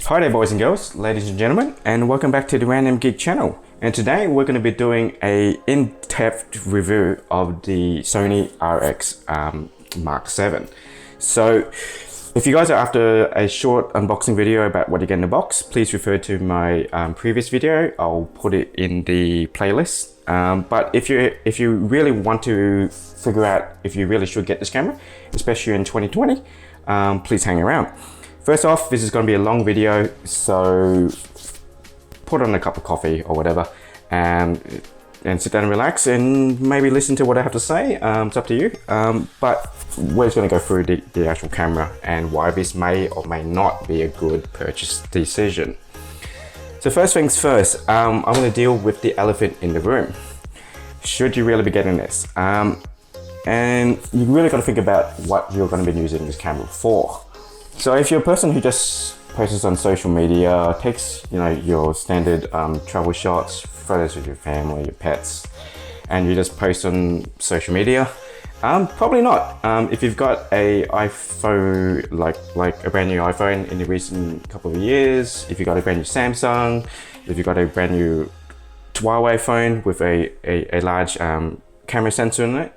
Hi there boys and girls, ladies and gentlemen, and welcome back to the Random Geek channel. And today we're going to be doing a in-depth review of the Sony RX Mark 7. So if you guys are after a short unboxing video about what you get in the box, please refer to my previous video. I'll put it in the playlist. But if you really want to figure out if you really should get this camera, especially in 2020, please hang around. First off, this is going to be a long video, so put on a cup of coffee or whatever and sit down and relax and maybe listen to what I have to say. It's up to you. But we're just going to go through the actual camera and why this may or may not be a good purchase decision. So first things first, I'm going to deal with the elephant in the room. Should you really be getting this? And you really got to think about what you're going to be using this camera for. So if you're a person who just posts on social media, takes your standard travel shots, photos of your family, your pets, and you just post on social media, probably not. If you've got a iPhone, like a brand new iPhone in the recent couple of years, if you've got a brand new Samsung, if you've got a brand new Huawei phone with a large camera sensor in it,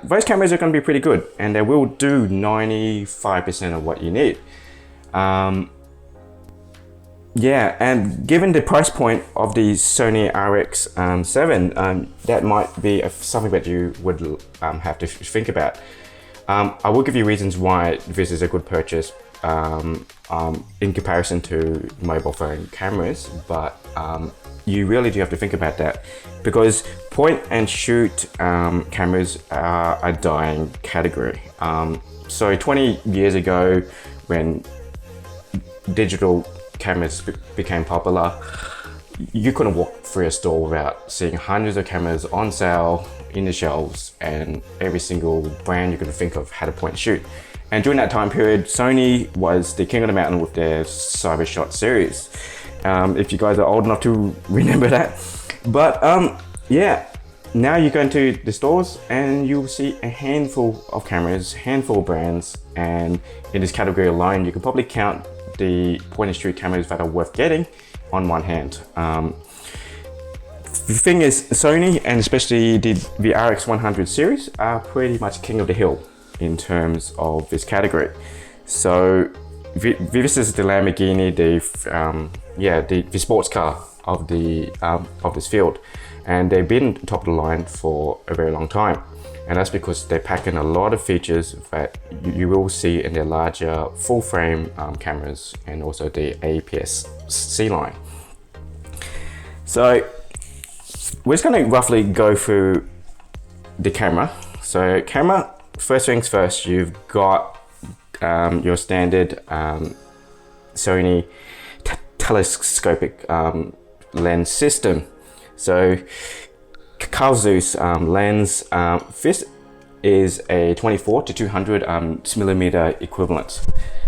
those cameras are going to be pretty good and they will do 95% of what you need. Yeah, and given the price point of the Sony RX7, that might be something that you would have to think about. I will give you reasons why this is a good purchase in comparison to mobile phone cameras, but you really do have to think about that because point and shoot cameras are a dying category. So 20 years ago, when digital cameras became popular, you couldn't walk through a store without seeing hundreds of cameras on sale in the shelves, and every single brand you could think of had a point and shoot. And during that time period, Sony was the king of the mountain with their CyberShot series. If you guys are old enough to remember that. But yeah, now you go into the stores and you'll see a handful of cameras, handful of brands, and in this category alone, you can probably count the point and shoot cameras that are worth getting on one hand. The thing is, Sony, and especially the RX100 series, are pretty much king of the hill in terms of this category. So this is the Lamborghini, the sports car of this field, and they've been top of the line for a very long time, and that's because they pack in a lot of features that you will see in their larger full frame cameras and also the APS-C line. So we're just going to roughly go through the camera. So camera, first things first, you've got your standard Sony telescopic lens system. So Carl Zeiss lens, this is a 24 to 200 millimeter equivalent.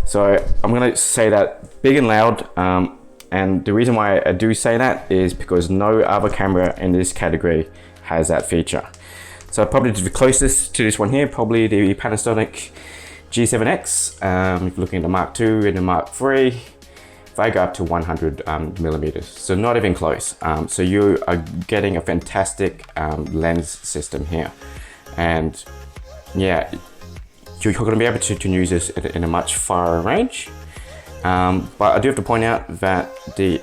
So I'm going to say that big and loud, and the reason why I do say that is because no other camera in this category has that feature. So probably the closest to this one here, probably the Panasonic G7X. If you're looking at the Mark II and the Mark III, they go up to 100 millimeters, so not even close. So you are getting a fantastic lens system here, and yeah, you're going to be able to use this in a much far range. But I do have to point out that it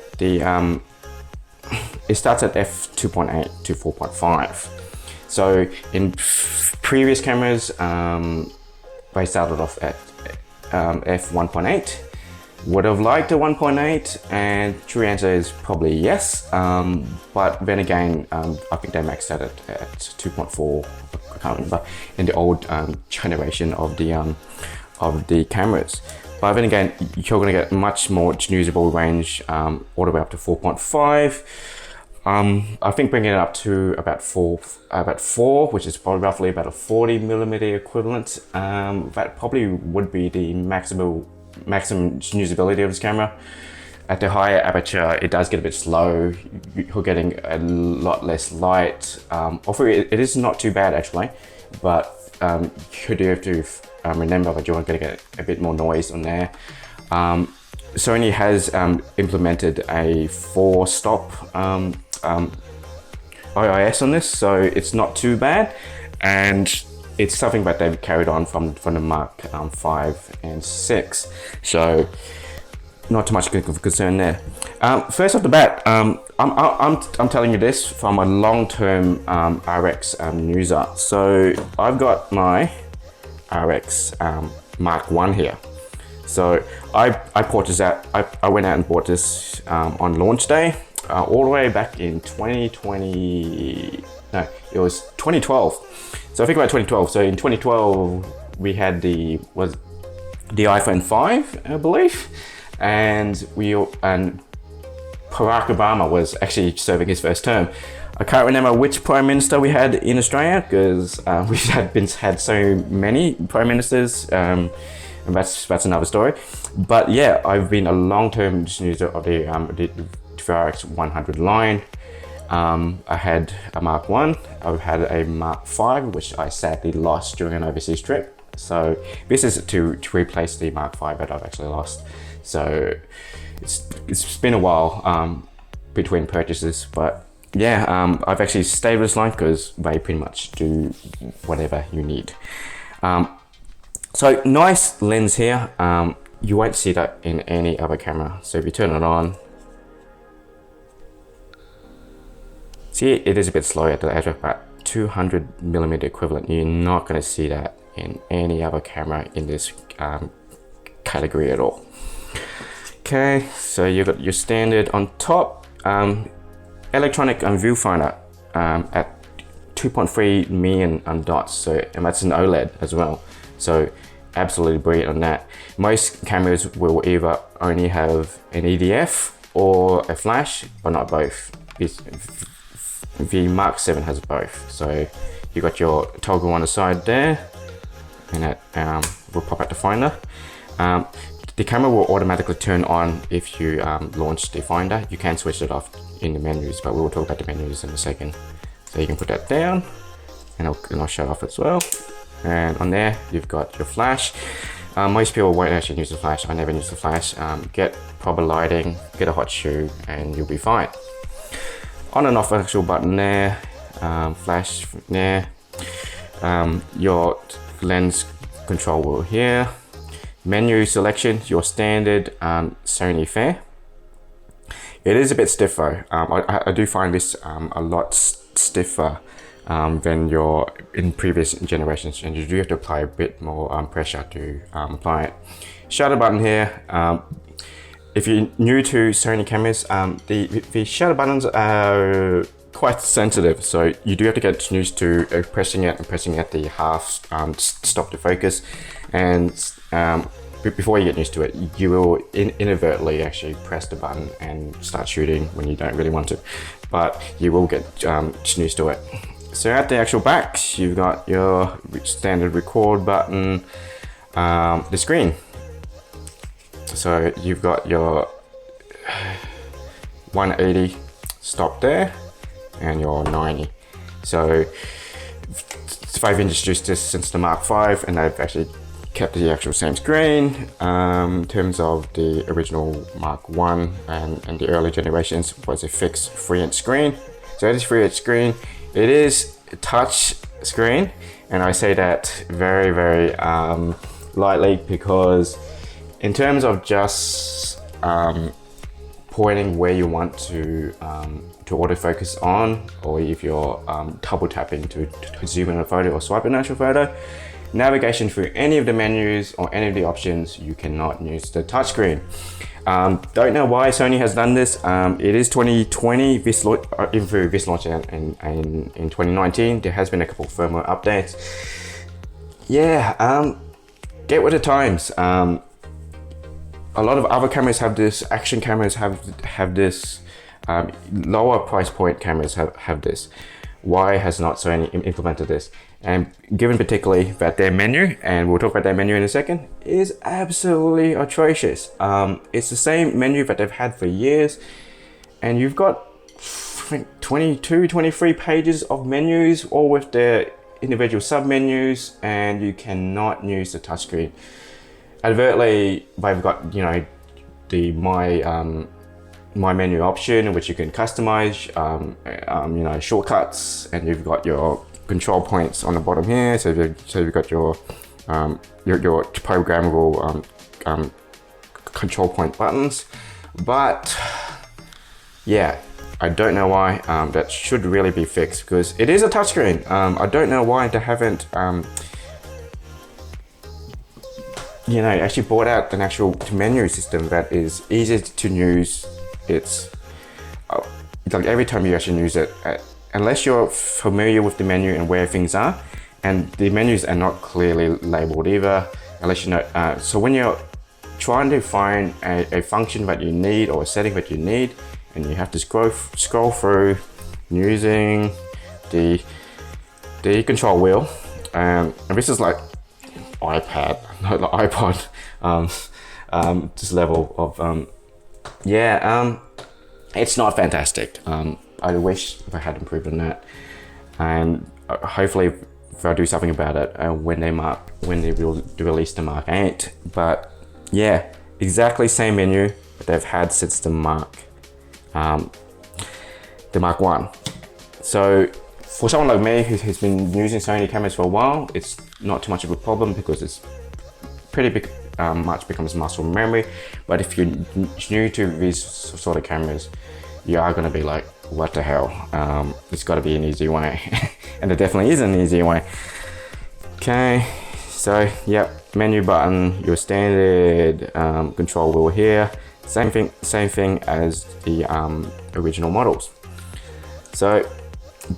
starts at f2.8 to 4.5. So in previous cameras, they started off at f1.8. Would have liked a 1.8, and true answer is probably yes. But then again, I think they maxed out at 2.4. I can't remember in the old generation of the cameras. But then again, you're going to get much more usable range all the way up to 4.5. I think bringing it up to about four, which is probably roughly about a 40 millimeter equivalent. That probably would be the maximum usability of this camera. At the higher aperture, it does get a bit slow. You're getting a lot less light. Although it is not too bad actually, but you do have to remember that you're going to get a bit more noise on there. Sony has implemented a 4-stop IIS on this, so it's not too bad, and it's something that they've carried on from the Mark 5 and 6, so not too much of concern there. First off the bat, I'm telling you this from a long-term RX user. So I've got my RX Mark 1 here. So I purchased that. I went out and bought this on launch day, all the way back in 2020. No, it was 2012. So I think about 2012. So in 2012 we had the iPhone 5, I believe, and Barack Obama was actually serving his first term. I can't remember which prime minister we had in Australia, because we've had so many prime ministers, and that's another story. But yeah, I've been a long-term user of the RX100 line. I had a Mark 1, I've had a Mark 5, which I sadly lost during an overseas trip. So this is to replace the Mark 5 that I've actually lost. So it's been a while between purchases, but yeah, I've actually stayed with this line because they pretty much do whatever you need. So nice lens here. You won't see that in any other camera. So if you turn it on, see, it is a bit slow at about 200mm equivalent. You're not going to see that in any other camera in this category at all. Okay, so you've got your standard on top, electronic viewfinder at 2.3 million dots, so, and that's an OLED as well, so absolutely brilliant on that. Most cameras will either only have an EDF or a flash, but not both. The Mark 7 has both, so you got your toggle on the side there, and that will pop out the finder. The camera will automatically turn on if you launch the finder. You can switch it off in the menus, but we will talk about the menus in a second. So you can put that down, and I'll shut off as well. And on there, you've got your flash. Most people won't actually use the flash. I never use the flash. Get proper lighting, get a hot shoe, and you'll be fine. On and off actual button there, flash there. Your lens control wheel here. Menu selection, your standard Sony fare. It is a bit stiff though. I do find this a lot stiffer than your in previous generations, and you do have to apply a bit more pressure to apply it. Shutter button here. If you're new to Sony cameras, the shutter buttons are quite sensitive, so you do have to get used to pressing it and pressing at the half stop to focus, and before you get used to it, you will inadvertently actually press the button and start shooting when you don't really want to, but you will get used to it. So at the actual back, you've got your standard record button, the screen. So you've got your 180 stop there, and your 90. So they've introduced this since the Mark 5, and they've actually kept the actual same screen. In terms of the original Mark 1 and the early generations was a fixed 3-inch screen. So it is 3-inch screen. It is a touch screen, and I say that very, very lightly, because in terms of just pointing where you want to autofocus on, or if you're double tapping to zoom in a photo or swipe an actual photo, navigation through any of the menus or any of the options, you cannot use the touchscreen. Don't know why Sony has done this. It is 2020, this launch in 2019. There has been a couple of firmware updates. Yeah, get with the times. A lot of other cameras have this, action cameras have this, lower price point cameras have this. Why has not Sony implemented this? And given particularly that their menu, and we'll talk about their menu in a second, is absolutely atrocious. It's the same menu that they've had for years, and you've got, I think, 22, 23 pages of menus, all with their individual sub-menus, and you cannot use the touchscreen. Advertently, they've got, you know, the my menu option, which you can customize, you know, shortcuts, and you've got your control points on the bottom here. So you've got your programmable control point buttons. But yeah, I don't know why. That should really be fixed, because it is a touchscreen. I don't know why they haven't you know, actually brought out an actual menu system that is easy to use. It's like every time you actually use it, unless you're familiar with the menu and where things are, and the menus are not clearly labeled either, unless you know. So when you're trying to find a function that you need or a setting that you need, and you have to scroll through using the control wheel, and this is like iPad, not the iPod, this level of it's not fantastic. I wish I had improved on that, and hopefully they'll do something about it when they will release the Mark 8. But yeah, exactly same menu that they've had since the Mark 1. So for someone like me who's been using Sony cameras for a while, it's not too much of a problem, because it's pretty big, much becomes muscle memory. But if you're new to these sort of cameras, you are going to be like, what the hell? There's got to be an easy way. And there definitely is an easy way. Okay, so yep, menu button, your standard control wheel here. Same thing as the original models. So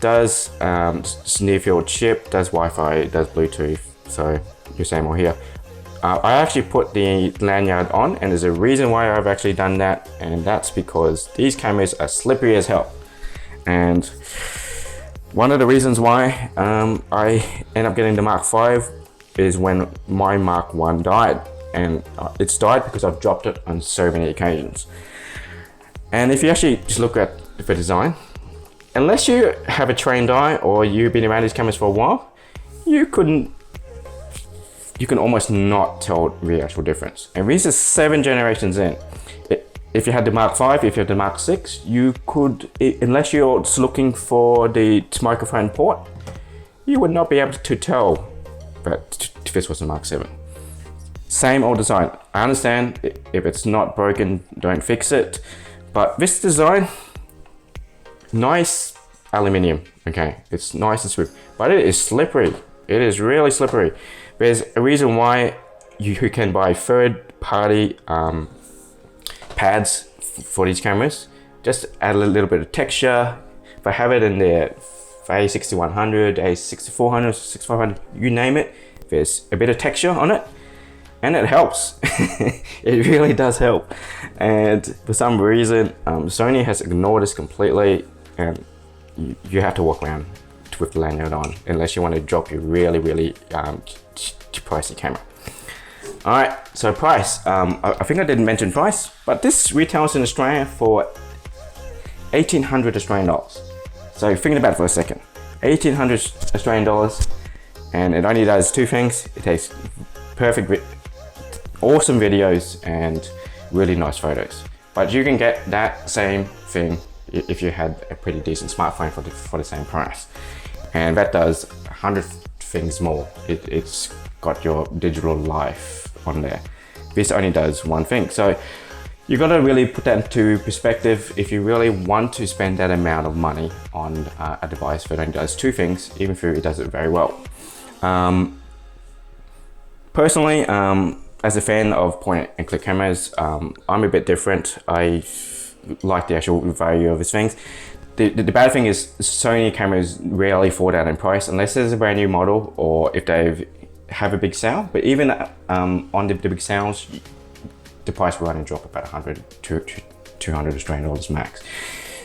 does near field chip, does Wi-Fi, does Bluetooth, so your same all here. I actually put the lanyard on, and there's a reason why I've actually done that, and that's because these cameras are slippery as hell. And one of the reasons why I end up getting the Mark 5 is when my Mark 1 died, and it's died because I've dropped it on so many occasions. And if you actually just look at the design, unless you have a trained eye or you've been around these cameras for a while, you can almost not tell the actual difference. And this is 7 generations in. If you had the Mark 5, if you had the Mark 6, you could, unless you're just looking for the microphone port, you would not be able to tell that this was a Mark 7. Same old design. I understand if it's not broken, don't fix it. But this design, nice aluminium, okay, it's nice and smooth, but it is slippery. It is really slippery. There's a reason why you can buy third-party pads for these cameras. Just add a little bit of texture. If I have it in there, A6100, A6400, 6500, you name it, there's a bit of texture on it, and it helps. It really does help. And for some reason, Sony has ignored this completely, and you have to walk around with the lanyard on, unless you want to drop your really pricey camera. All right, so price. I think I didn't mention price, but this retails in Australia for 1,800 Australian dollars. So thinking about it for a second, 1,800 Australian dollars, and it only does 2 things. It takes perfect, awesome videos and really nice photos. But you can get that same thing if you had a pretty decent smartphone for the same price. And that does 100 things more. It's got your digital life on there. This only does 1 thing. So you got to really put that into perspective if you really want to spend that amount of money on a device that only does 2 things, even though it does it very well. Personally, as a fan of point and click cameras, I'm a bit different. I like the actual value of these things. The bad thing is Sony cameras rarely fall down in price unless there's a brand new model or if they have a big sale. But even on the big sales, the price will only drop about 100 to 200 Australian dollars max.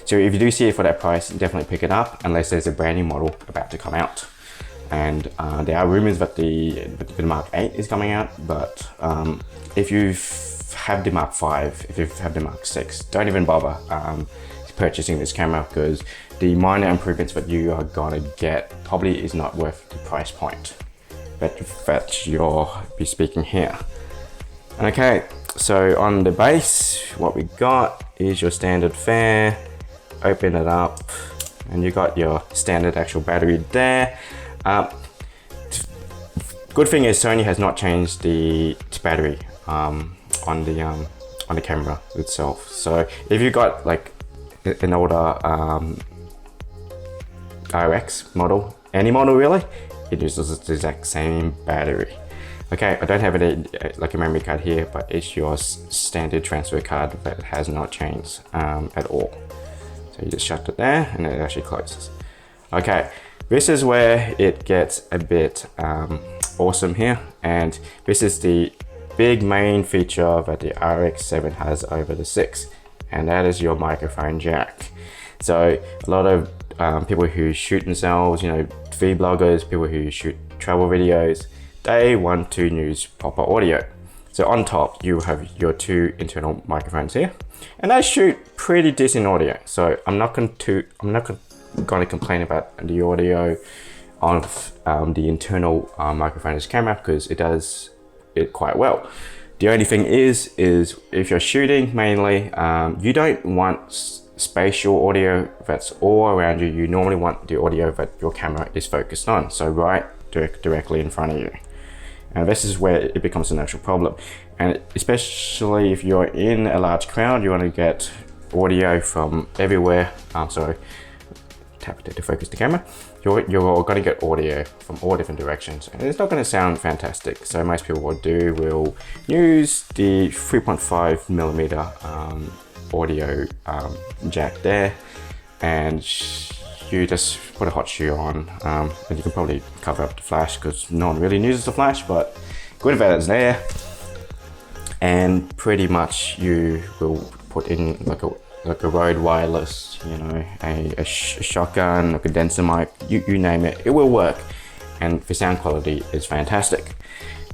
So if you do see it for that price, definitely pick it up unless there's a brand new model about to come out. And there are rumors that the Mark 8 is coming out, but if you have the Mark 5, if you have the Mark 6, don't even bother purchasing this camera, because the minor improvements that you are gonna get probably is not worth the price point that you'll be speaking here. Okay, So on the base, what we got is your standard fare. Open it up and you got your standard actual battery there. Good thing is Sony has not changed the battery on the camera itself. So if you got like an older RX model, any model really, it uses the exact same battery. Okay, I don't have it like a memory card here, but it's your standard transfer card that has not changed at all. So you just shut it there and it actually closes. Okay, this is where it gets a bit awesome here, and this is the big main feature that the RX7 has over the 6, and that is your microphone jack. So a lot of people who shoot themselves, you know, vloggers, people who shoot travel videos, they want to use proper audio. So on top you have your 2 internal microphones here, and they shoot pretty decent audio. So I'm not going to complain about the audio of the internal microphone of this camera, because it does it quite well. The only thing is if you're shooting mainly, you don't want spatial audio that's all around you. You normally want the audio that your camera is focused on, so right directly in front of you. And this is where it becomes an actual problem. And especially if you're in a large crowd, you want to get audio from everywhere. Sorry, tap it to focus the camera. You're going to get audio from all different directions, and it's not going to sound fantastic. So most people will use the 3.5mm audio jack there, and you just put a hot shoe on, and you can probably cover up the flash because no one really uses the flash, but good that it's there. And pretty much you will put in like a Rode wireless, you know, a shotgun, a condenser mic, you name it, it will work, and the sound quality is fantastic.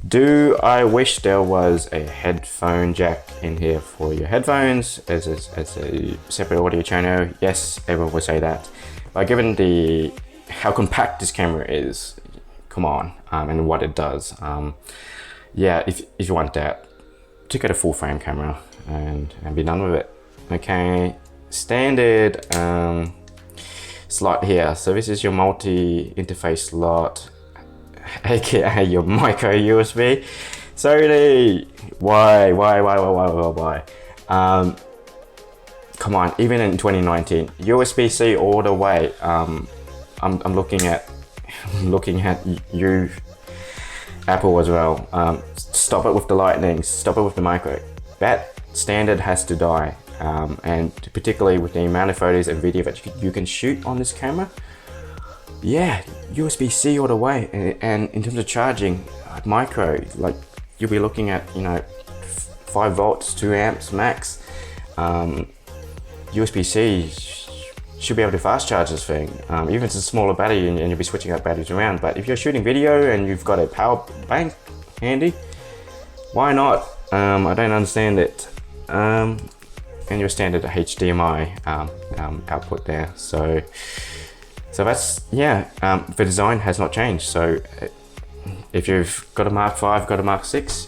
Do I wish there was a headphone jack in here for your headphones as a separate audio channel? Yes, everyone will say that. But given how compact this camera is, come on, and what it does, yeah, if you want that, to get a full frame camera and be done with it. Okay, standard slot here. So this is your multi-interface slot, aka your micro USB. Sony, why? Come on, even in 2019, USB-C all the way. I'm looking at you, Apple as well. Stop it with the lightning, stop it with the micro. That standard has to die. And particularly with the amount of photos and video that you can shoot on this camera, yeah, USB-C all the way. And in terms of charging, micro, like you'll be looking at, you know, 5 volts, 2 amps max. USB-C should be able to fast charge this thing, even if it's a smaller battery, and you'll be switching out batteries around. But if you're shooting video and you've got a power bank handy, why not? I don't understand it. And your standard HDMI output there. So that's, yeah, the design has not changed. So if you've got a Mark 5, got a Mark 6,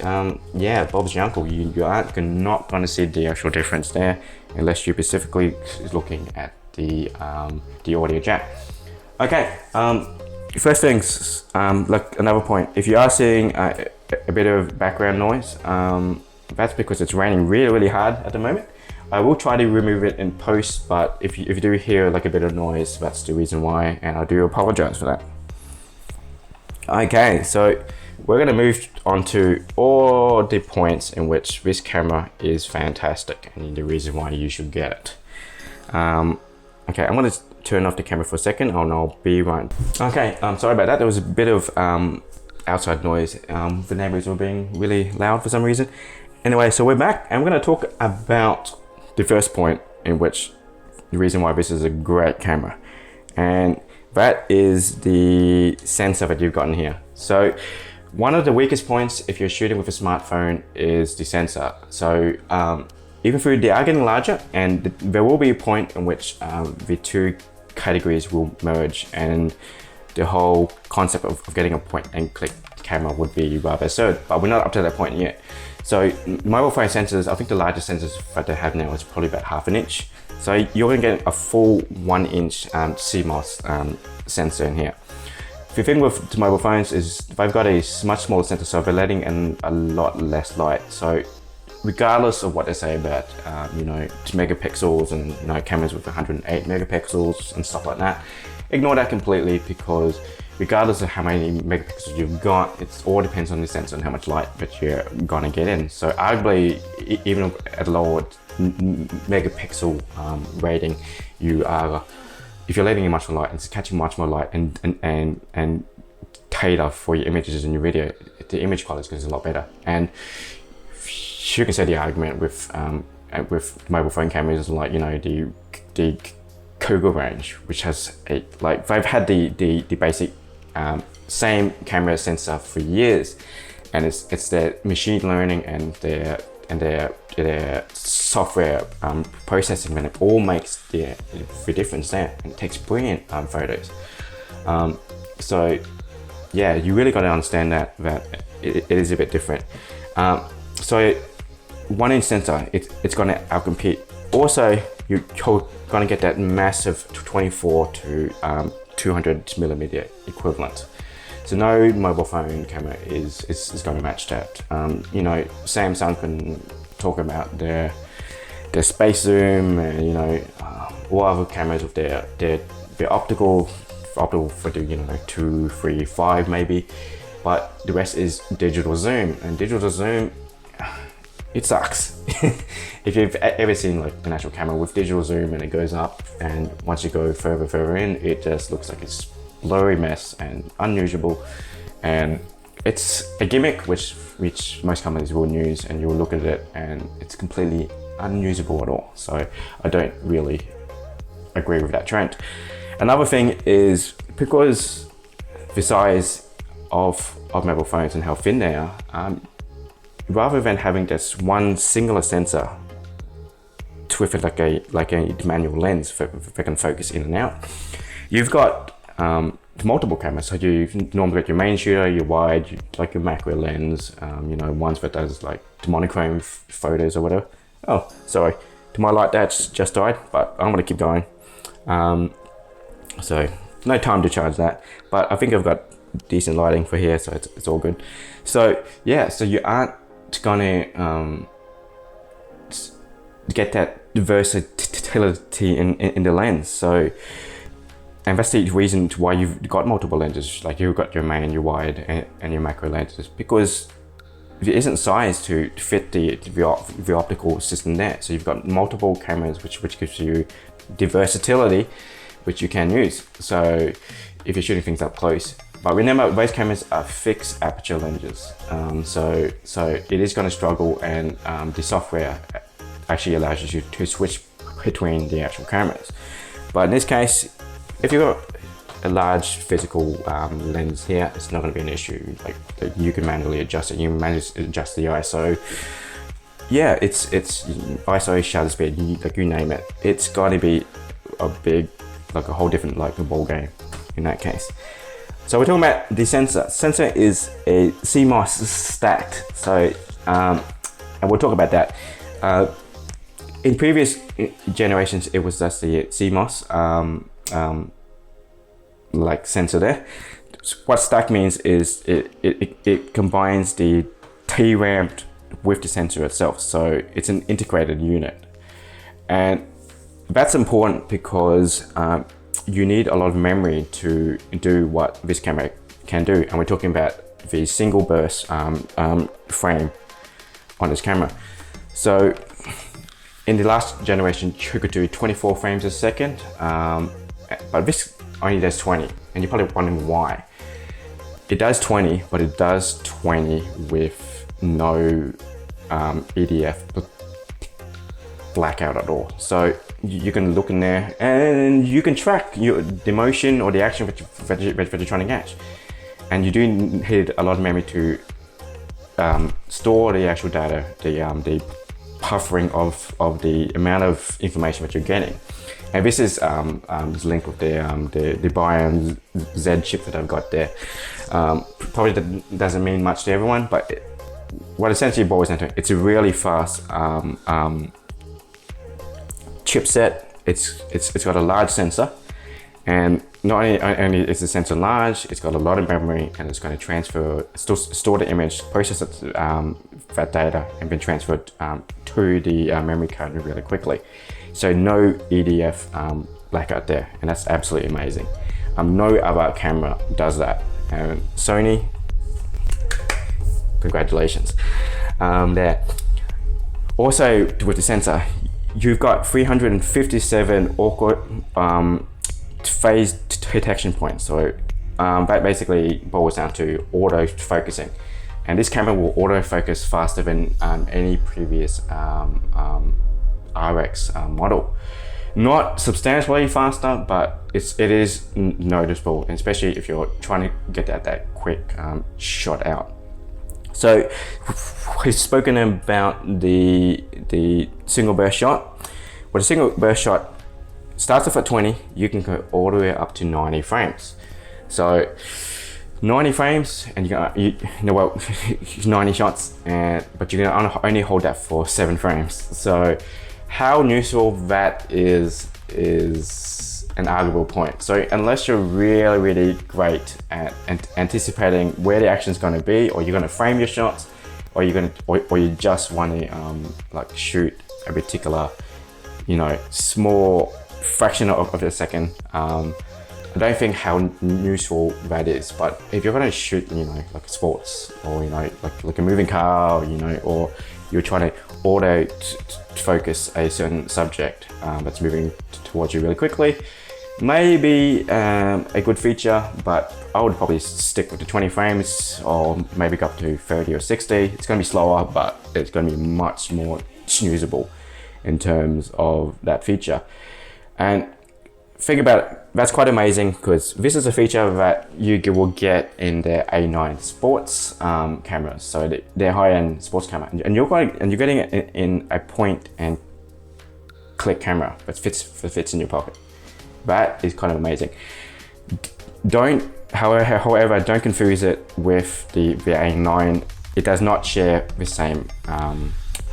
yeah, Bob's your uncle. You not going to see the actual difference there unless you're specifically looking at the audio jack. Okay, first things, like another point, if you are seeing a bit of background noise, that's because it's raining really hard at the moment. I will try to remove it in post, but if you do hear like a bit of noise, that's the reason why, and I do apologize for that. Okay, so we're going to move on to all the points in which this camera is fantastic and the reason why you should get it. Okay, I'm going to turn off the camera for a second and I'll be right. Okay, sorry about that. There was a bit of outside noise. The neighbors were being really loud for some reason. Anyway, so we're back and we're going to talk about the first point in which the reason why this is a great camera. And that is the sensor that you've gotten here. So one of the weakest points if you're shooting with a smartphone is the sensor. So even though they are getting larger, and there will be a point in which the two categories will merge, and the whole concept of getting a point and click camera would be rather absurd, but we're not up to that point yet. So mobile phone sensors, I think the largest sensors that they have now is probably about 1/2 inch. So you're going to get a full 1 inch CMOS sensor in here. The thing with mobile phones is they've got a much smaller sensor, so they're letting in a lot less light. So regardless of what they say about, you know, megapixels and, you know, cameras with 108 megapixels and stuff like that, ignore that completely, because regardless of how many megapixels you've got, it all depends on the sensor and how much light that you're gonna get in. So arguably, even at a lower megapixel rating, if you're letting in much more light, it's catching much more light and cater for your images in your video, the image quality is a lot better. And you can say the argument with mobile phone cameras, like, you know, the Google range, which has they've had the basic same camera sensor for years, and it's their machine learning and their software processing, and it all makes the difference there, and it takes brilliant photos. So yeah, you really got to understand that it is a bit different. So 1 inch sensor, it's going to outcompete. Also, you're going to get that massive 24 to 200 millimeter equivalent. So no mobile phone camera is going to match that. You know, Samsung can talk about their space zoom, and, you know, all other cameras with their optical for the, you know, 2, 3, 5 maybe, but the rest is digital zoom, and digital zoom, it sucks. If you've ever seen like an actual camera with digital zoom and it goes up, and once you go further in, it just looks like it's blurry mess and unusable, and it's a gimmick which most companies will use, and you'll look at it and it's completely unusable at all. So I don't really agree with that trend. Another thing is, because the size of mobile phones and how thin they are, rather than having this one singular sensor with it like a manual lens that can focus in and out, you've got multiple cameras. So you've normally got your main shooter, your wide, like your macro lens, you know, ones that does like monochrome photos or whatever. Oh, sorry, to my light that's just died, but I'm gonna keep going. So no time to charge that, but I think I've got decent lighting for here, so it's all good. So yeah, so you aren't gonna get that versatility in the lens. So, and that's the reason why you've got multiple lenses. Like you've got your main, your wide, and your macro lenses, because there isn't size to fit the optical system there. So you've got multiple cameras, which gives you the versatility which you can use. So if you're shooting things up close. But remember, those cameras are fixed aperture lenses. So it is going to struggle, and the software actually allows you to switch between the actual cameras. But in this case, if you've got a large physical lens here, it's not going to be an issue. Like you can manually adjust it. You can manually adjust the ISO. Yeah, it's ISO, shutter speed, like you name it. It's got to be a big, like a whole different like a ball game in that case. So we're talking about the sensor. Sensor is a CMOS stacked. So and we'll talk about that. In previous generations, it was just the CMOS like sensor there. What stack means is it combines the T-ramp with the sensor itself. So it's an integrated unit, and that's important because you need a lot of memory to do what this camera can do. And we're talking about the single burst frame on this camera. So in the last generation, you could do 24 frames a second, but this only does 20. And you're probably wondering why. It does 20, but it does 20 with no EDF blackout at all. So you can look in there and you can track the motion or the action that you're trying to catch. And you do need a lot of memory to store the actual data, the buffering of the amount of information that you're getting. And this is linked with the Biome Z chip that I've got there. Probably that doesn't mean much to everyone, but what essentially boils down to, it's a really fast chipset. It's got a large sensor, and not only is the sensor large, it's got a lot of memory, and it's going to store the image, process it, that data, and then transfer it to the memory card really quickly. So no EDF blackout there, and that's absolutely amazing. No other camera does that, and Sony, congratulations there. Also with the sensor, you've got 357 awkward phase detection points. So that basically boils down to auto focusing, and this camera will auto focus faster than any previous RX model. Not substantially faster, but it is noticeable, especially if you're trying to get that quick shot out. So we've spoken about the single burst shot. With a single burst shot, starts off at 20, you can go all the way up to 90 frames. So 90 frames, and you know well, 90 shots, but you're gonna only hold that for 7 frames. So how useful that is an arguable point. So unless you're really great at anticipating where the action is going to be, or you're going to frame your shots, or you just want to like shoot a particular, small fraction of a second, I don't think how useful that is. But if you're going to shoot, like sports, or like a moving car, or you're trying to auto focus a certain subject that's moving towards you really quickly, maybe a good feature, but I would probably stick with the 20 frames, or maybe go up to 30 or 60. It's going to be slower, but it's going to be much more usable in terms of that feature. And think about it, that's quite amazing, because this is a feature that you will get in the A9 sports cameras. So they're high-end sports camera, and you're getting it in a point and click camera that fits in your pocket. That is kind of amazing. However, don't confuse it with the A9. It does not share the same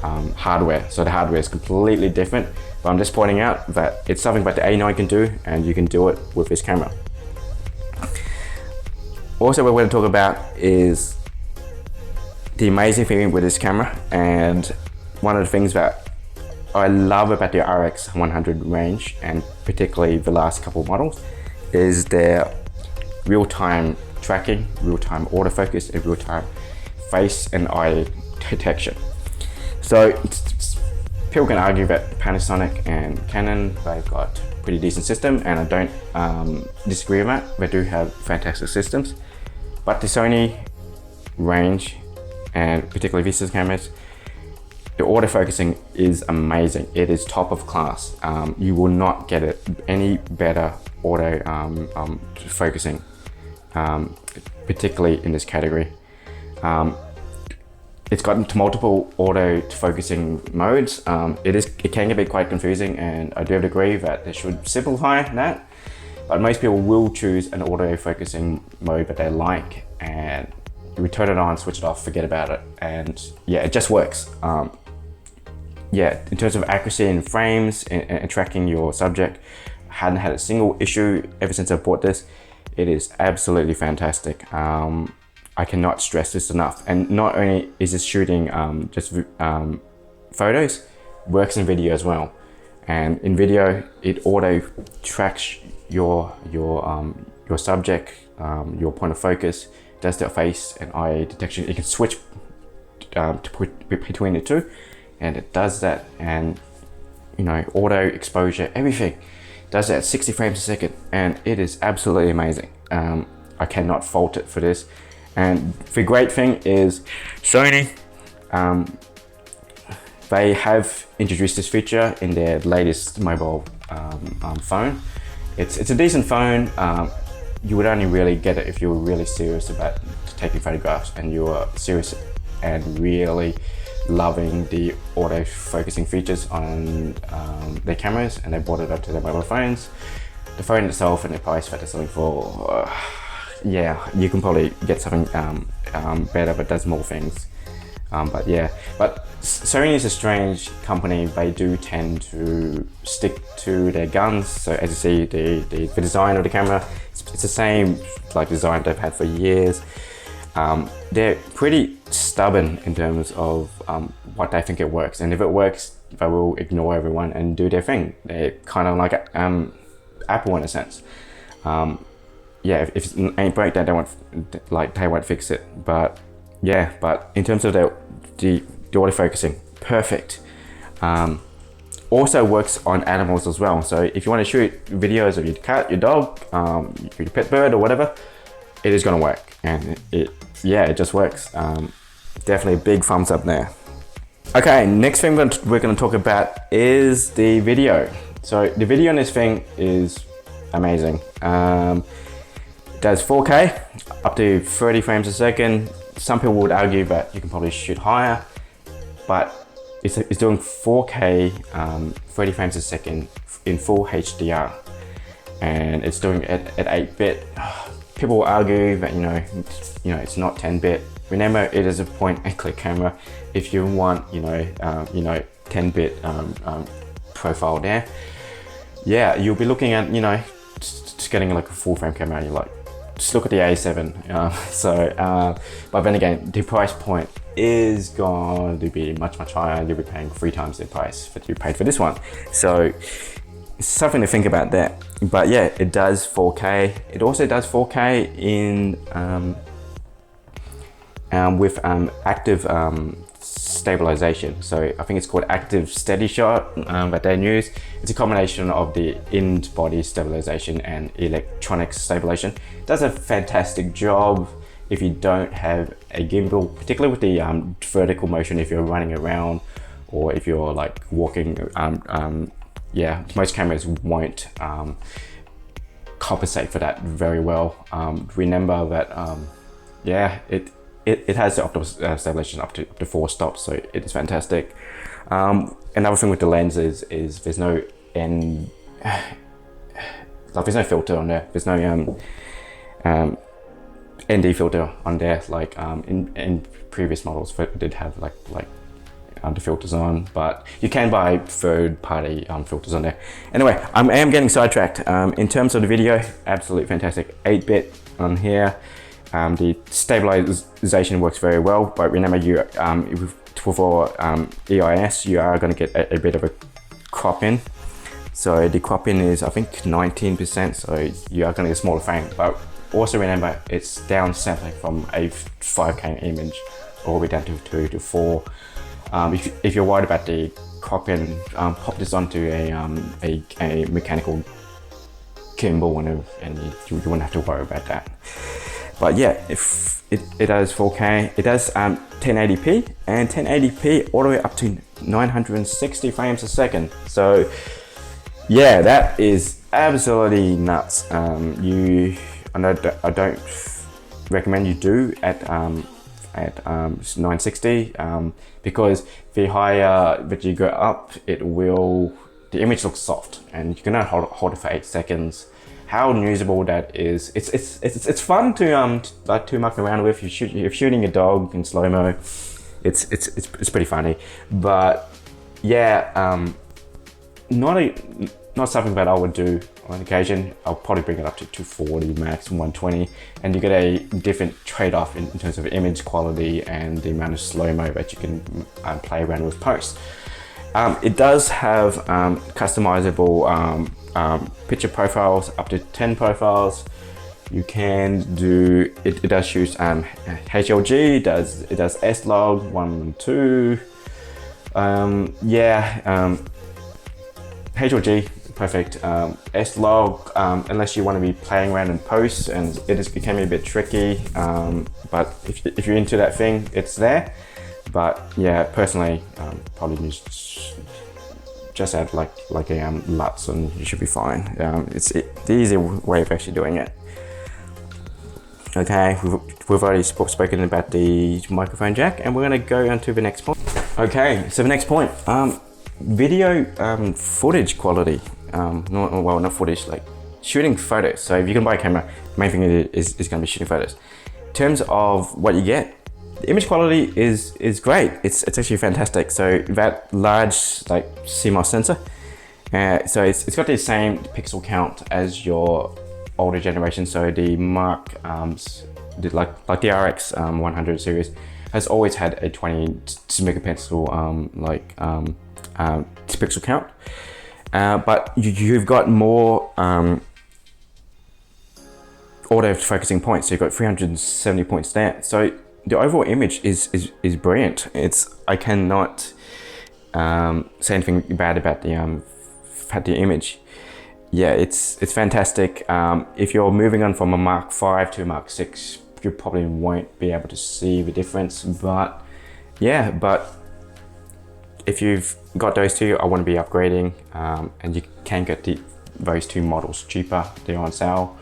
hardware, so the hardware is completely different. But I'm just pointing out that it's something that the A9 can do, and you can do it with this camera. Also, what we're going to talk about is the amazing thing with this camera, and one of the things that I love about the RX100 range, and particularly the last couple models, is their real-time tracking, real-time autofocus, and real-time face and eye detection. So people can argue that Panasonic and Canon, they've got a pretty decent system, and I don't disagree with that. They do have fantastic systems, but the Sony range, and particularly Vista's cameras, the autofocusing is amazing. It is top of class. You will not get it any better auto focusing, particularly in this category. It's got multiple auto focusing modes. It can get quite confusing, and I do agree that they should simplify that. But most people will choose an auto focusing mode that they like, and you turn it on, switch it off, forget about it, and yeah, it just works. Yeah, in terms of accuracy and frames and tracking your subject, I hadn't had a single issue ever since I bought this. It is absolutely fantastic. I cannot stress this enough. And not only is this shooting just photos, works in video as well. And in video, it auto tracks your subject, your point of focus, does the face and eye detection. You can switch between the two, and it does that. And auto exposure, everything does that at 60 frames a second, and it is absolutely amazing. I cannot fault it for this. And the great thing is Sony, they have introduced this feature in their latest mobile phone. It's a decent phone. You would only really get it if you were really serious about taking photographs, and you are serious and really loving the auto focusing features on their cameras, and they brought it up to their mobile phones. The phone itself and the price that they're selling for, yeah, you can probably get something better but does more things. But yeah, but Sony is a strange company. They do tend to stick to their guns. So as you see, the design of the camera, it's the same like design they've had for years. They're pretty stubborn in terms of what they think it works, and if it works, they will ignore everyone and do their thing. They're kind of like Apple in a sense. Yeah, if it ain't break, they won't fix it. But yeah, but in terms of the autofocusing, perfect. Also works on animals as well. So if you want to shoot videos of your cat, your dog, your pet bird or whatever, it is going to work. And it just works. Definitely a big thumbs up there. Okay, next thing we're going to talk about is the video. So the video on this thing is amazing. It does 4K up to 30 frames a second. Some people would argue that you can probably shoot higher, but it's doing 4K 30 frames a second in full HDR, and it's doing it at 8-bit. People will argue that you know it's not 10-bit. Remember, it is a point-and-click camera. If you want 10-bit profile there, yeah, you'll be looking at just getting like a full-frame camera. You're like, just look at the A7. But then again, the price point is going to be much higher. You'll be paying 3 times the price that you paid for this one. So something to think about there. But yeah, it does 4K. It also does 4K in with active stabilization. So I think it's called active steady shot that they use. It's a combination of the in-body stabilization and electronic stabilization. It does a fantastic job if you don't have a gimbal, particularly with the vertical motion. If you're running around or if you're like walking, yeah, most cameras won't compensate for that very well. Remember that yeah, it has the optical stabilization up to 4 stops, so it is fantastic. Another thing with the lens is there's no there's no filter on there. There's no ND filter on there like in previous models that did have like the filters on, but you can buy third-party filters on there. Anyway, I am getting sidetracked. In terms of the video, absolutely fantastic. 8-bit on here. The stabilization works very well, but remember, for EIS, you are going to get a bit of a crop in. So the crop in is, I think, 19%, so you are going to get a smaller frame. But also remember, it's downsampling from a 5K image all the way down to 2 to 4. If you're worried about the crop in, pop this onto a mechanical gimbal, and you won't have to worry about that. But yeah, if it does 4K, it does 1080p, and 1080p all the way up to 960 frames a second. So yeah, that is absolutely nuts. I don't recommend you do at 960 because the higher that you go up, the image looks soft, and you can only hold it for 8 seconds. How usable that is! It's fun to muck around with. You're shooting a dog in slow mo. It's pretty funny, but yeah, not something that I would do on occasion. I'll probably bring it up to 240 max, 120, and you get a different trade-off in terms of image quality and the amount of slow mo that you can play around with post. It does have customizable picture profiles, up to 10 profiles. You can do it. It does use HLG. It does S-Log 1 and 2. HLG perfect. S-Log unless you want to be playing around in post, and it just became a bit tricky. But if you're into that thing, it's there. But yeah, personally, probably just add like a LUTs and you should be fine. It's the easy way of actually doing it. Okay, we've already spoken about the microphone jack, and we're going to go on to the next point. Okay, so the next point, video footage quality. Not footage, like shooting photos. So if you can buy a camera, the main thing is going to be shooting photos. In terms of what you get, the image quality is great. It's actually fantastic. So that large like CMOS sensor, so it's got the same pixel count as your older generation. So the like the RX100 series has always had a 20 megapixel pixel count, but you've got more auto focusing points. So you've got 370 points there. So the overall image is brilliant. I cannot say anything bad about the image. Yeah, it's fantastic. If you're moving on from a Mark 5 to a Mark 6, you probably won't be able to see the difference, but yeah, if you've got those two, I want to be upgrading, and you can get those two models cheaper. They're on sale.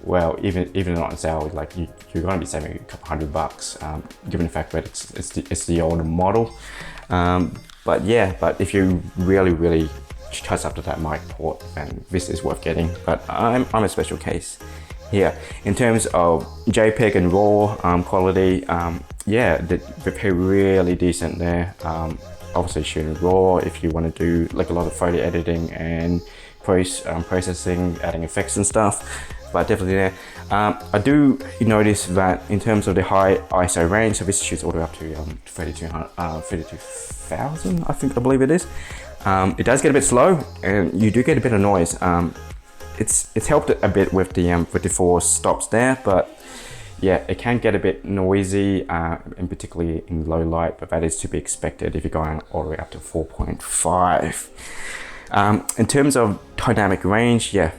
Well, even not on sale, like you're going to be saving a couple $100, given the fact that it's the older model. But if you really touch up to that mic port, then this is worth getting. But I'm a special case here in terms of JPEG and RAW quality. They're really decent there. Obviously shooting RAW if you want to do like a lot of photo editing and processing, adding effects and stuff, but definitely there. I do notice that in terms of the high ISO range, so this shoots all the way up to 32,000, I believe it is. It does get a bit slow, and you do get a bit of noise. It's helped a bit with the 4 stops there, but yeah, it can get a bit noisy, and particularly in low light, but that is to be expected if you're going all the way up to 4.5. In terms of dynamic range, yeah,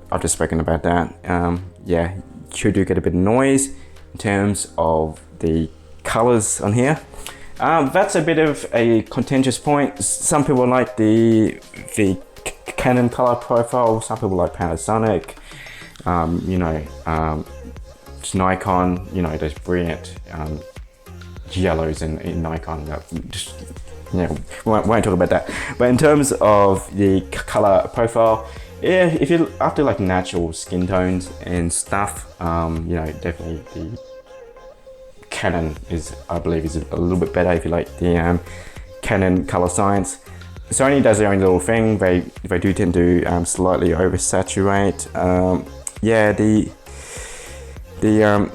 I've just spoken about that. You do get a bit of noise. In terms of the colors on here, that's a bit of a contentious point. Some people like the Canon color profile, some people like Panasonic, Nikon, those brilliant yellows in Nikon. Won't talk about that. But in terms of the color profile, yeah, if you're after like natural skin tones and stuff, definitely the Canon I believe is a little bit better if you like the Canon color science. Sony does their own little thing. They do tend to slightly oversaturate. The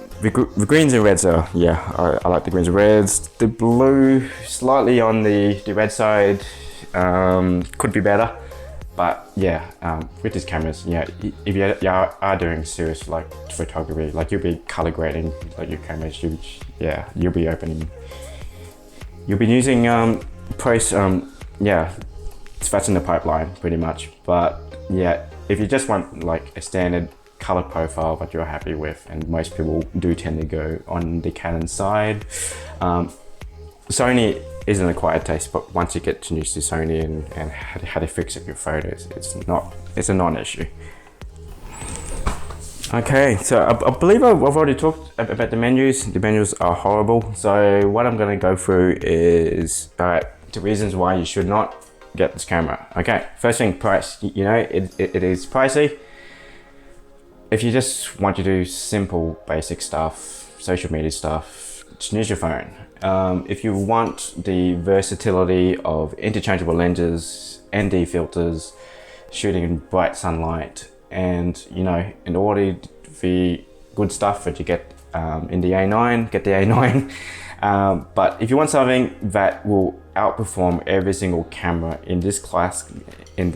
greens and reds are, I like the greens and reds. The blue slightly on the red side, could be better. But yeah, with these cameras, if you are doing serious like photography, like you'll be color grading like your cameras, you'll be using that's in the pipeline pretty much. But yeah, if you just want like a standard color profile that you're happy with, and most people do tend to go on the Canon side. Sony isn't a quiet taste, but once you get used to Sony and how to fix up your photos, it's a non-issue. Okay, so I believe I've already talked about the menus. The menus are horrible. So what I'm going to go through is the reasons why you should not get this camera. Okay, first thing, price. It is pricey. If you just want to do simple, basic stuff, social media stuff, just use your phone. If you want the versatility of interchangeable lenses, ND filters, shooting in bright sunlight, and in order the good stuff that you get in the A9, get the A9. But if you want something that will outperform every single camera in this class, then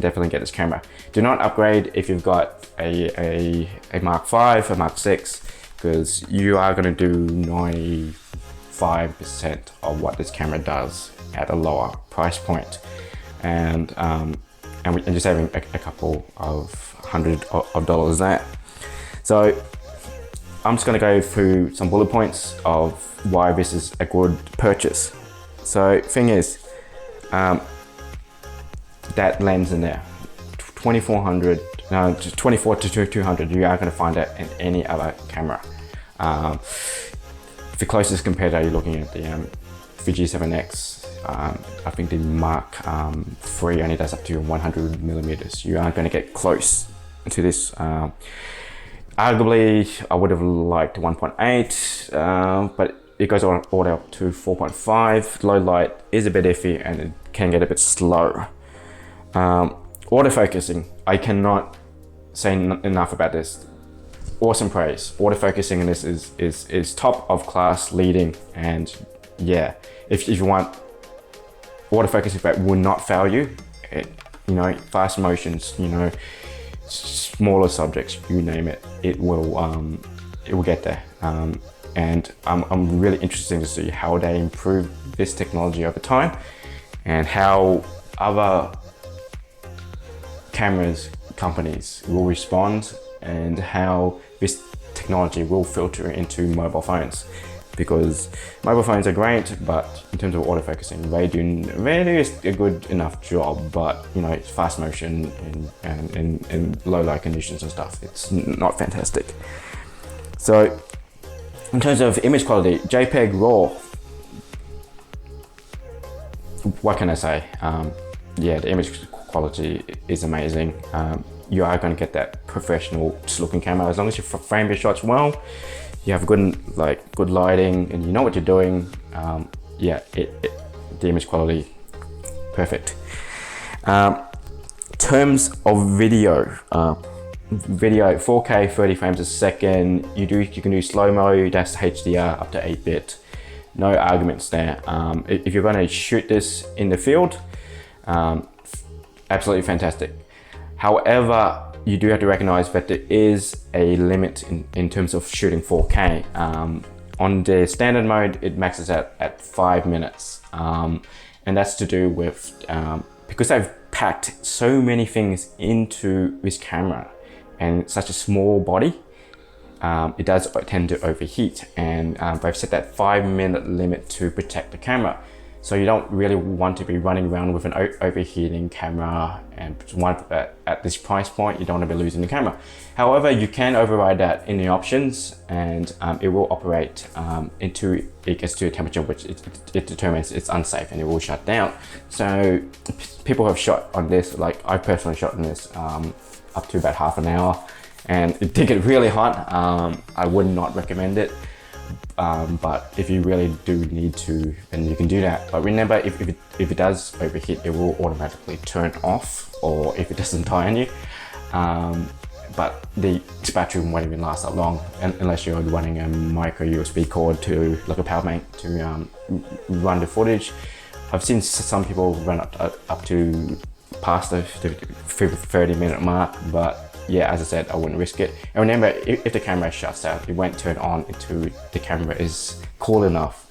definitely get this camera. Do not upgrade if you've got a Mark 5, a Mark 6, because you are going to do 95% of what this camera does at a lower price point, and you're saving a couple of $100 there. So I'm just going to go through some bullet points of why this is a good purchase. So thing is, that lens in there, 24 to 200, you are going to find that in any other camera. the closest competitor, you're looking at the G7X. I think the Mark 3 only does up to 100 millimeters. You aren't going to get close to this. Arguably, I would have liked 1.8, but it goes all the way up to 4.5. Low light is a bit iffy and it can get a bit slow. Autofocusing, I cannot say enough about this. Awesome praise. Autofocusing in this is top of class, leading, and yeah, if you want autofocusing that will not fail you, fast motions, smaller subjects, you name it, it will get there. And I'm really interested to see how they improve this technology over time and how other companies will respond and how this technology will filter into mobile phones, because mobile phones are great, but in terms of autofocusing, they do a good enough job, but fast motion and low light conditions and stuff, it's not fantastic. So in terms of image quality, JPEG RAW, what can I say? Yeah, the image quality is amazing. You are going to get that professional looking camera as long as you frame your shots well. You have good lighting and you know what you're doing. Yeah, the image quality, perfect. Terms of video, 4K 30 frames a second. You can do slow-mo, that's HDR up to 8-bit. No arguments there. If you're going to shoot this in the field, absolutely fantastic. However, you do have to recognize that there is a limit in terms of shooting 4K. On the standard mode, it maxes out at 5 minutes. And that's to do with, because they've packed so many things into this camera and such a small body, it does tend to overheat, and they've set that 5-minute limit to protect the camera. So you don't really want to be running around with an overheating camera, and at this price point, you don't want to be losing the camera. However, you can override that in the options, and it will operate until it gets to a temperature which it determines it's unsafe, and it will shut down. So people have shot on this, like I personally shot on this up to about half an hour, and it did get really hot. I would not recommend it. But if you really do need to, then you can do that. But remember, if it does overheat, it will automatically turn off, or if it doesn't die on you. But the battery won't even last that long unless you're running a micro USB cord to like a power bank to run the footage. I've seen some people run up to past the 30-minute mark, but yeah, as I said, I wouldn't risk it. And remember, if the camera shuts out, it won't turn on until the camera is cool enough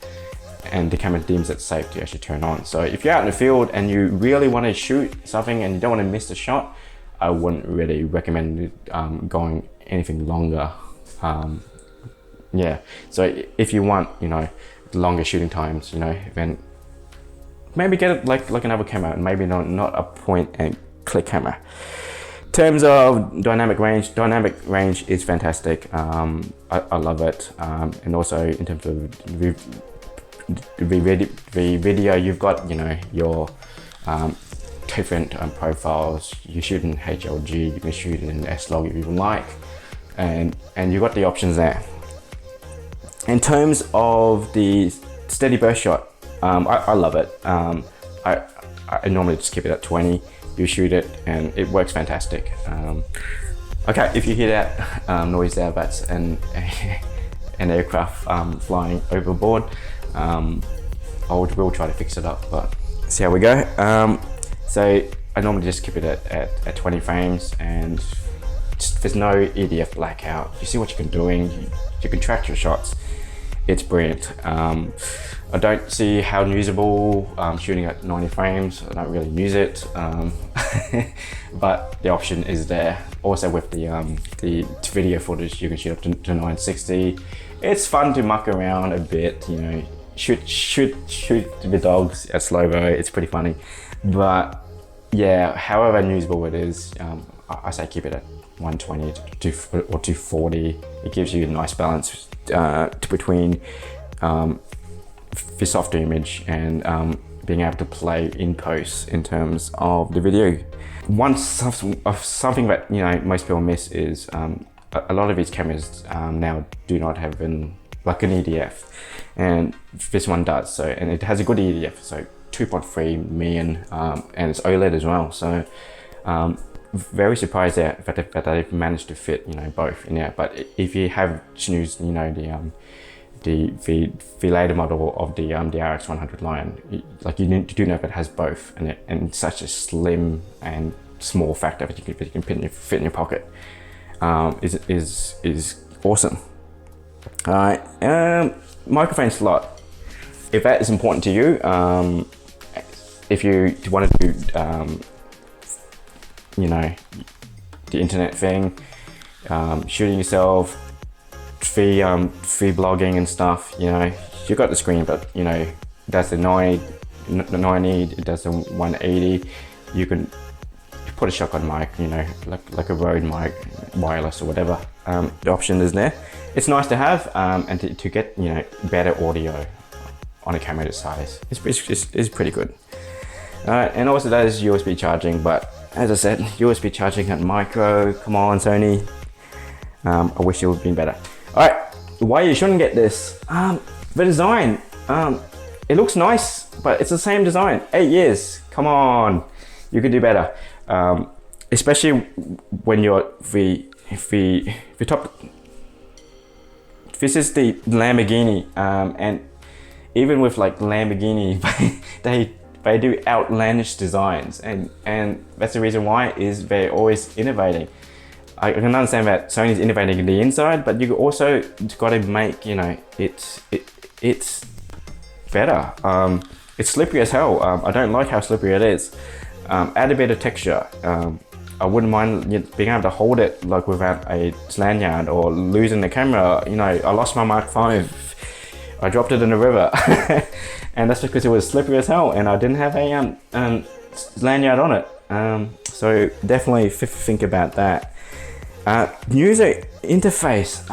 and the camera deems it safe to actually turn on. So if you're out in the field and you really want to shoot something and you don't want to miss the shot, I wouldn't really recommend going anything longer. Yeah, so if you want, longer shooting times, then maybe get it like another camera, and maybe not a point and click camera. In terms of dynamic range is fantastic. I love it. And also in terms of the video, you've got your different profiles. You shoot in HLG, you can shoot in S-Log if you like, and you've got the options there. In terms of the steady burst shot, I love it. I normally just keep it at 20. You shoot it and it works fantastic. Okay, if you hear that noise there, that's an aircraft flying overboard. I will try to fix it up, but see how we go. So I normally just keep it at 20 frames, and there's no EDF blackout. You see what you're doing, you can track your shots. It's brilliant. I don't see how usable shooting at 90 frames. I don't really use it, but the option is there. Also with the video footage, you can shoot up to 960. It's fun to muck around a bit, shoot the dogs at slow-mo. It's pretty funny, but yeah, however unusable it is, I say keep it at 120 or 240. It gives you a nice balance between the soft image and being able to play in post in terms of the video. Something that most people miss is a lot of these cameras now do not have an EDF, and this one does. So, and it has a good EDF, so 2.3 million, and it's OLED as well. So very surprised that they've managed to fit both in there. But if you have used the later model of the RX100 line, like you do know that it has both, and such a slim and small factor that you can fit in your pocket is awesome. All right, microphone slot. If that is important to you, if you want to do the internet thing, shooting yourself, free blogging and stuff, you got the screen, but that's the 90, it does the 180. You can put a shotgun mic, like a Rode mic, wireless or whatever. The option is there. It's nice to have, and to get better audio on a camera this size. It's pretty good. And also that is USB charging, but as I said, USB charging at micro. Come on, Sony. I wish it would have been better. All right, why you shouldn't get this? The design. It looks nice, but it's the same design. 8 years. Come on, you could do better. Especially when you're the top. This is the Lamborghini, and even with like Lamborghini, they do outlandish designs, and that's the reason why is they're always innovating. I can understand that Sony's innovating in the inside, but you also got to make it's better. It's slippery as hell. I don't like how slippery it is. Add a bit of texture. I wouldn't mind being able to hold it like without a lanyard or losing the camera. I lost my Mark 5. I dropped it in the river, and that's because it was slippery as hell, and I didn't have a lanyard on it. So definitely think about that. User interface,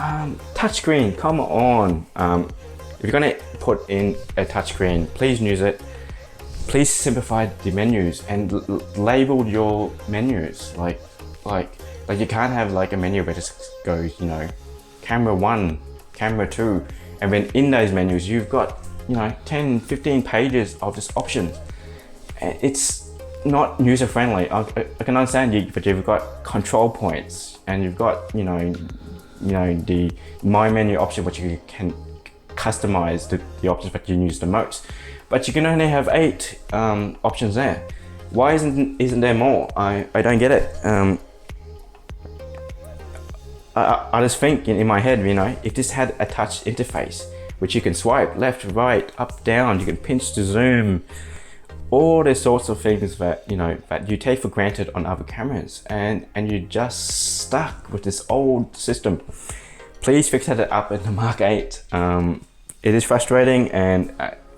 touchscreen. Come on. If you're gonna put in a touchscreen, please use it. Please simplify the menus and label your menus. Like you can't have like a menu that just goes, camera 1, camera 2, and then in those menus you've got 10, 15 pages of just options. It's not user friendly. I can understand you, but you've got control points and you've got the my menu option, which you can customize the options that you use the most. But you can only have 8 options there. Why isn't there more? I don't get it. I just think in my head, if this had a touch interface, which you can swipe left, right, up, down, you can pinch to zoom, all these sorts of things that that you take for granted on other cameras, and you're just stuck with this old system. Please fix that up in the Mark 8. It is frustrating,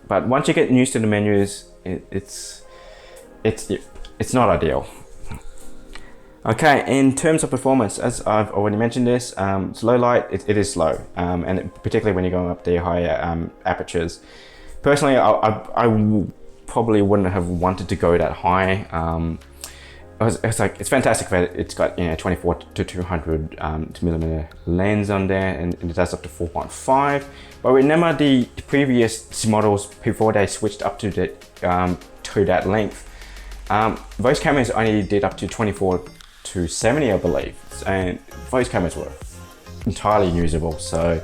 but once you get used to the menus, it's not ideal. Okay, in terms of performance, as I've already mentioned this, it's low light, it is slow, and particularly when you're going up the higher apertures. Personally, I probably wouldn't have wanted to go that high. It's fantastic that it's got 24 to 200 millimeter lens on there, and it does up to 4.5. But remember the previous models before they switched up to that length. Those cameras only did up to 24 to 70, I believe, and those cameras were entirely usable. So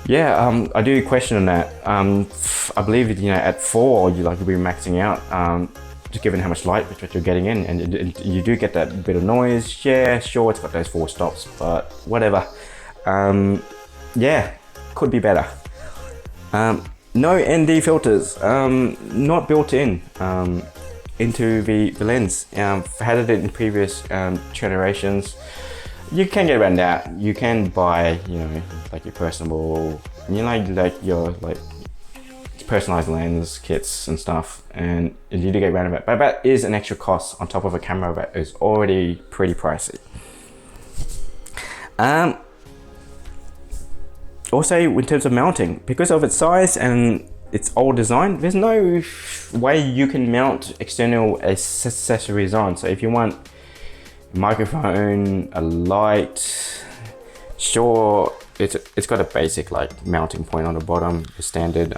yeah, I do question on that. I believe at 4 you'll be maxing out, just given how much light that you're getting in, and you do get that bit of noise. Yeah, sure, it's got those 4 stops, but whatever. Yeah, could be better. No ND filters, not built in into the lens. Had it in previous generations. You can get around that. You can buy, like your personal, your personalized lens kits and stuff, and you do get around it. But that is an extra cost on top of a camera that is already pretty pricey. Also, in terms of mounting, because of its size and its old design, there's no way you can mount external accessories on. So if you want a microphone, a light, sure, it's got a basic like mounting point on the bottom, the standard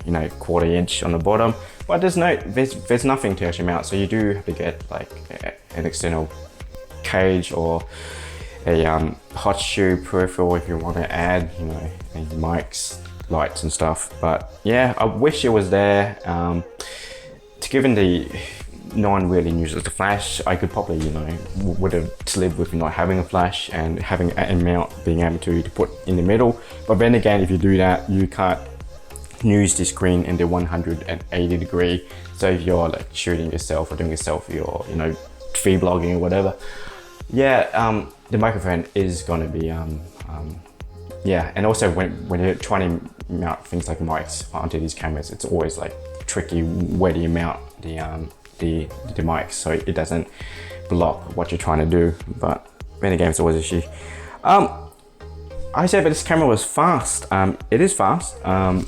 you know, 1/4 inch on the bottom, but there's nothing to actually mount. So you do have to get like an external cage or a hot shoe peripheral if you want to add, you know, mics, lights and stuff. But yeah, I wish it was there. Given the no one really uses the flash, I could probably, you know, would have lived with not having a flash and having a mount being able to put in the middle. But then again, if you do that, you can't use the screen in the 180 degree. So if you're like shooting yourself or doing a selfie or, you know, free blogging or whatever, yeah, the microphone is going to be yeah. And also when you're trying to mount things like mics onto these cameras, it's always like tricky. Where do you mount the mics so it doesn't block what you're trying to do? But then again, it's always an issue. I said that this camera was fast. It is fast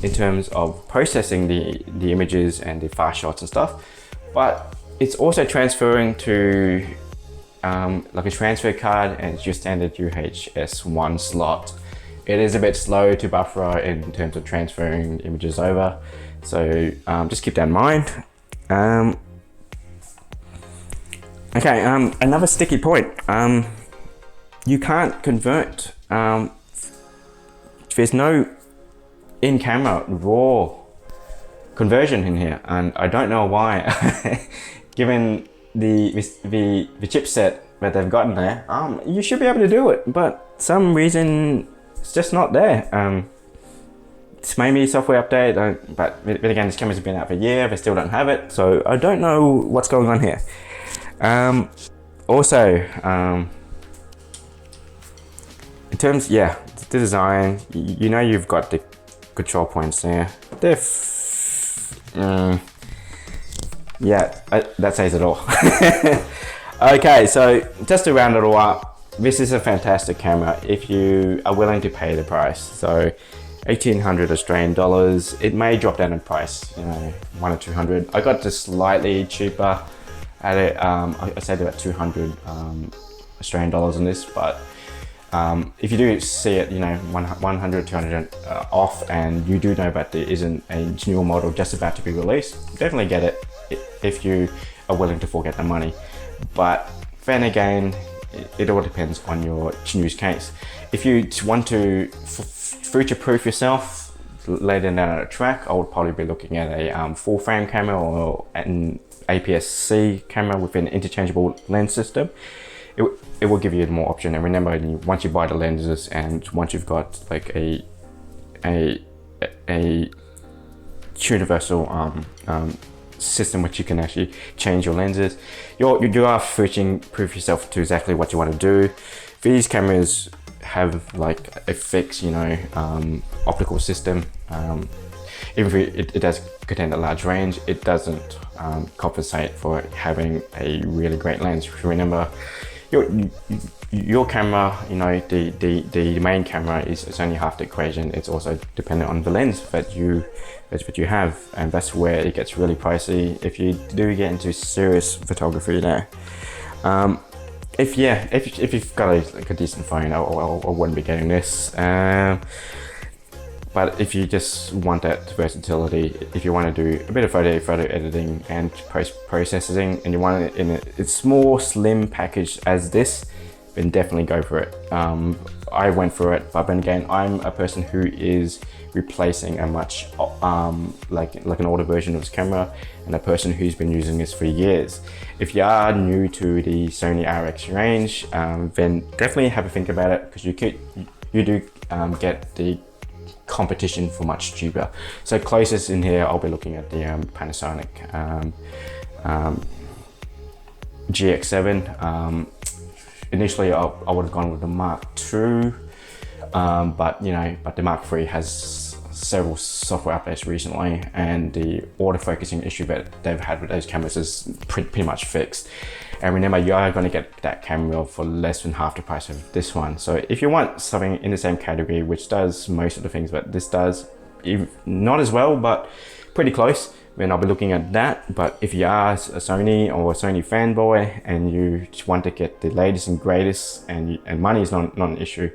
in terms of processing the images and the fast shots and stuff, but it's also transferring to like a transfer card and it's your standard UHS-1 slot. It is a bit slow to buffer in terms of transferring images over, so just keep that in mind. Okay, another sticky point. You can't convert. There's no in-camera RAW conversion in here, and I don't know why. Given the chipset that they've gotten there, you should be able to do it, but some reason it's just not there. It's maybe a software update, but again, this camera's been out for a year, they still don't have it, so I don't know what's going on here. Also, in terms, yeah, the design, you know, you've got the control points there. They're yeah, that says it all. Okay, so just to round it all up, this is a fantastic camera if you are willing to pay the price. So 1,800 Australian dollars. It may drop down in price, you know, 100 or 200. I got this slightly cheaper at it. I said about 200 Australian dollars on this, but if you do see it, you know, 100, 200 off, and you do know that there isn't a newer model just about to be released, definitely get it if you are willing to forget the money. But then again, it all depends on your use case. If you want to future-proof yourself later down the track, I would probably be looking at a full frame camera or an APS-C camera with an interchangeable lens system. It will give you more option. And remember, once you buy the lenses and once you've got like a universal system which you can actually change your lenses, you are future-proof yourself to exactly what you want to do. These cameras have like a fixed, you know, optical system. Even if it does contain a large range, it doesn't compensate for having a really great lens. Remember, your camera, you know, the main camera is only half the equation. It's also dependent on the lens that you have, and that's where it gets really pricey if you do get into serious photography there. If you've got a decent phone, I wouldn't be getting this. But if you just want that versatility, if you want to do a bit of photo editing and post-processing, and you want it in a small, slim package as this, then definitely go for it. I went for it, but then again, I'm a person who is replacing a much like an older version of this camera, and a person who's been using this for years. If you are new to the Sony RX range, then definitely have a think about it, because you do get the competition for much cheaper. So closest in here, I'll be looking at the Panasonic GX7. Initially, I would have gone with the Mark II, but the Mark III has several software updates recently, and the autofocusing issue that they've had with those cameras is pretty much fixed. And remember, you are going to get that camera for less than half the price of this one. So if you want something in the same category, which does most of the things, but this does not as well, but pretty close, then I'll be looking at that. But if you are a Sony or a Sony fanboy and you just want to get the latest and greatest, and money is not an issue,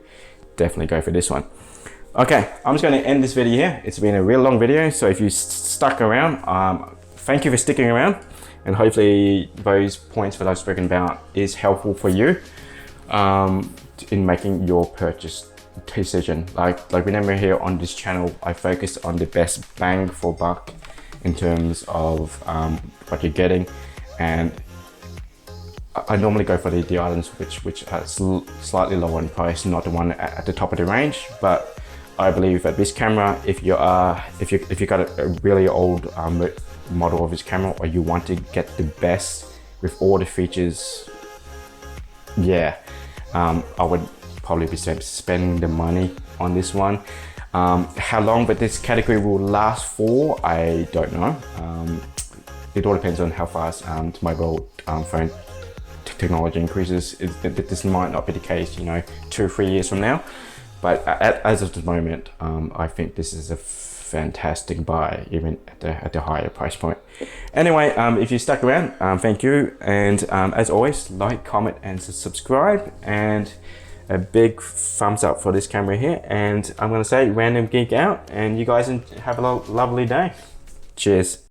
definitely go for this one. Okay, I'm just going to end this video here. It's been a real long video, so if you stuck around, thank you for sticking around, and hopefully those points that I've spoken about is helpful for you in making your purchase decision. Like remember, here on this channel, I focus on the best bang for buck in terms of what you're getting, and I normally go for the items which are slightly lower in price, not the one at the top of the range. But I believe that this camera, if you got a really old model of this camera, or you want to get the best with all the features, yeah, I would probably be spending the money on this one. How long but this category will last for, I don't know. It all depends on how fast mobile phone technology increases. This might not be the case, 2 or 3 years from now. But as of the moment, I think this is a fantastic buy, even at the higher price point. Anyway, if you stuck around, thank you. And as always, like, comment, and subscribe. And a big thumbs up for this camera here. And I'm going to say Random Geek out. And you guys have a lovely day. Cheers.